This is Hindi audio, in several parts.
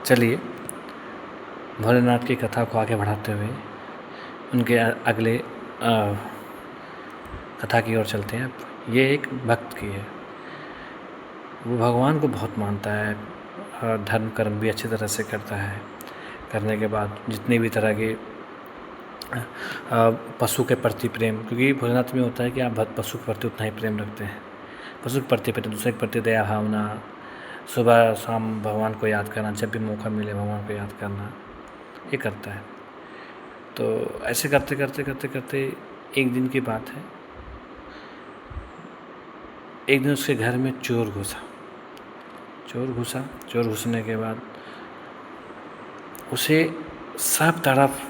चलिए भोलेनाथ की कथा को आगे बढ़ाते हुए उनके अगले कथा की ओर चलते हैं। ये एक भक्त की है। वो भगवान को बहुत मानता है और धर्म कर्म भी अच्छी तरह से करता है। करने के बाद जितनी भी तरह के पशु के प्रति प्रेम, क्योंकि भोलेनाथ में होता है कि आप पशु के प्रति उतना ही प्रेम रखते हैं। पशु के प्रति प्रेम, दूसरे के प्रति दया भावना, सुबह शाम भगवान को याद करना, जब भी मौका मिले भगवान को याद करना, ये करता है। तो ऐसे करते करते करते करते एक दिन की बात है, एक दिन उसके घर में चोर घुसने के बाद उसे सब तरफ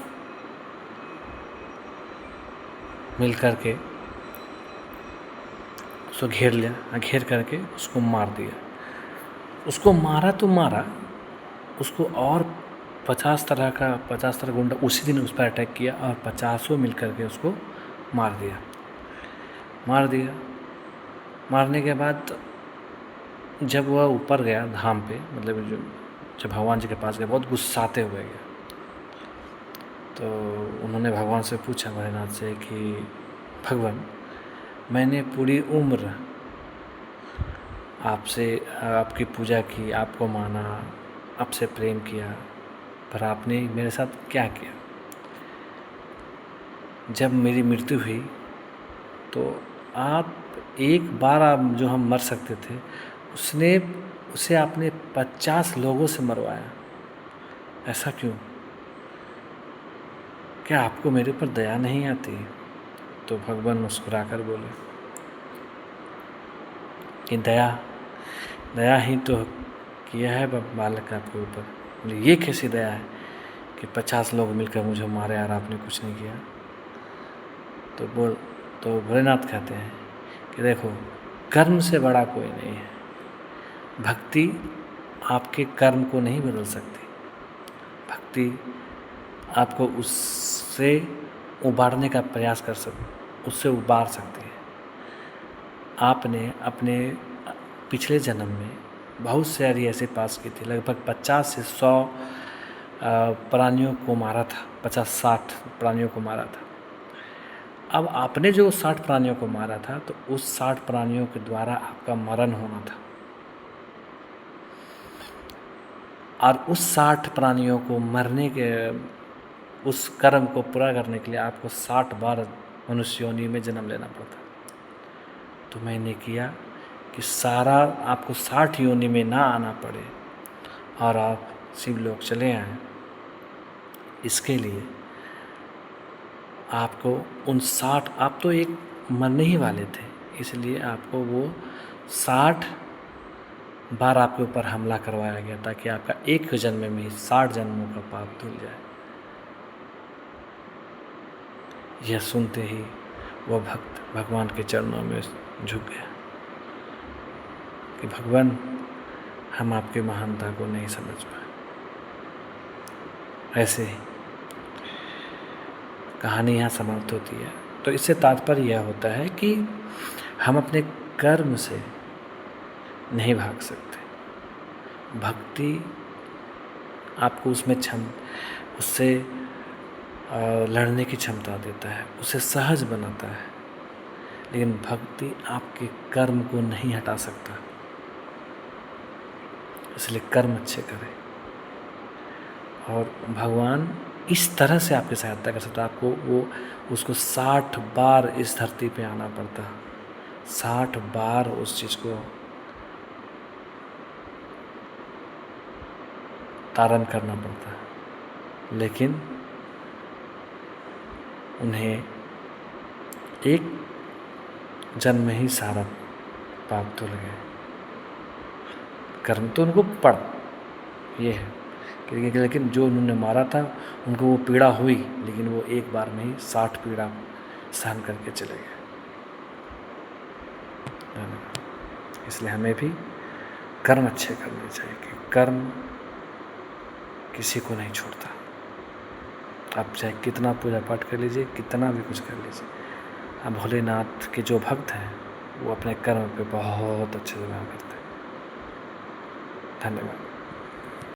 मिल कर के उसको घेर लिया, घेर करके उसको मार दिया। उसको मारा तो मारा, उसको और 50 तरह गुंडा उसी दिन उस पर अटैक किया और 50 मिल करके उसको मार दिया। मारने के बाद जब वह ऊपर गया धाम पे, मतलब जब भगवान जी के पास गया, बहुत गुस्साते हुए गया। तो उन्होंने भगवान से पूछा, भोलेनाथ से, कि भगवान, मैंने पूरी उम्र आपसे आपकी पूजा की, आपको माना, आपसे प्रेम किया, पर आपने मेरे साथ क्या किया? जब मेरी मृत्यु हुई तो आप एक बार जो हम मर सकते थे, उसे आपने 50 लोगों से मरवाया। ऐसा क्यों? क्या आपको मेरे पर दया नहीं आती? तो भगवान मुस्कुरा कर बोले कि दया ही तो किया है बालक आपके ऊपर। ये कैसी दया है कि 50 लोग मिलकर मुझे मारे और आपने कुछ नहीं किया? तो भोलेनाथ कहते हैं कि देखो, कर्म से बड़ा कोई नहीं है। भक्ति आपके कर्म को नहीं बदल सकती। भक्ति आपको उससे उबारने का प्रयास उससे उबार सकती है। आपने अपने पिछले जन्म में बहुत सारी ऐसे पास की थी, लगभग 50 से 100 प्राणियों को मारा था, 50-60 प्राणियों को मारा था। अब आपने जो 60 प्राणियों को मारा था, तो उस 60 प्राणियों के द्वारा आपका मरण होना था, और उस 60 प्राणियों को मरने के, उस कर्म को पूरा करने के लिए आपको 60 बार मनुष्य योनि में जन्म लेना पड़ता। तो मैंने किया कि सारा आपको 60 योनि में ना आना पड़े और आप शिवलोक चले आएँ। इसके लिए आपको उन 60, आप तो एक मरने ही वाले थे, इसलिए आपको वो 60 बार आपके ऊपर हमला करवाया गया, ताकि आपका एक जन्म में 60 जन्मों का पाप धुल जाए। यह सुनते ही वह भक्त भगवान के चरणों में झुक गया कि भगवान, हम आपकी महानता को नहीं समझ पाए। ऐसे ही कहानी यहाँ समाप्त होती है। तो इससे तात्पर्य यह होता है कि हम अपने कर्म से नहीं भाग सकते। भक्ति आपको उससे लड़ने की क्षमता देता है, उसे सहज बनाता है, लेकिन भक्ति आपके कर्म को नहीं हटा सकता। इसलिए कर्म अच्छे करें, और भगवान इस तरह से आपकी सहायता कर सकता है। आपको उसको 60 बार इस धरती पे आना पड़ता, 60 बार उस चीज़ को तारण करना पड़ता है, लेकिन उन्हें एक जन्म में ही सारा पाप धुल गए। कर्म तो उनको पड़ ये है, लेकिन जो उन्होंने मारा था उनको वो पीड़ा हुई, लेकिन वो एक बार में ही 60 पीड़ा सहन करके चले गए। इसलिए हमें भी कर्म अच्छे करने चाहिए, कि कर्म किसी को नहीं छोड़ता। आप चाहे कितना पूजा पाठ कर लीजिए, कितना भी कुछ कर लीजिए, अब भोलेनाथ के जो भक्त हैं वो अपने कर्म पे बहुत अच्छे से काम करते हैं। धन्यवाद।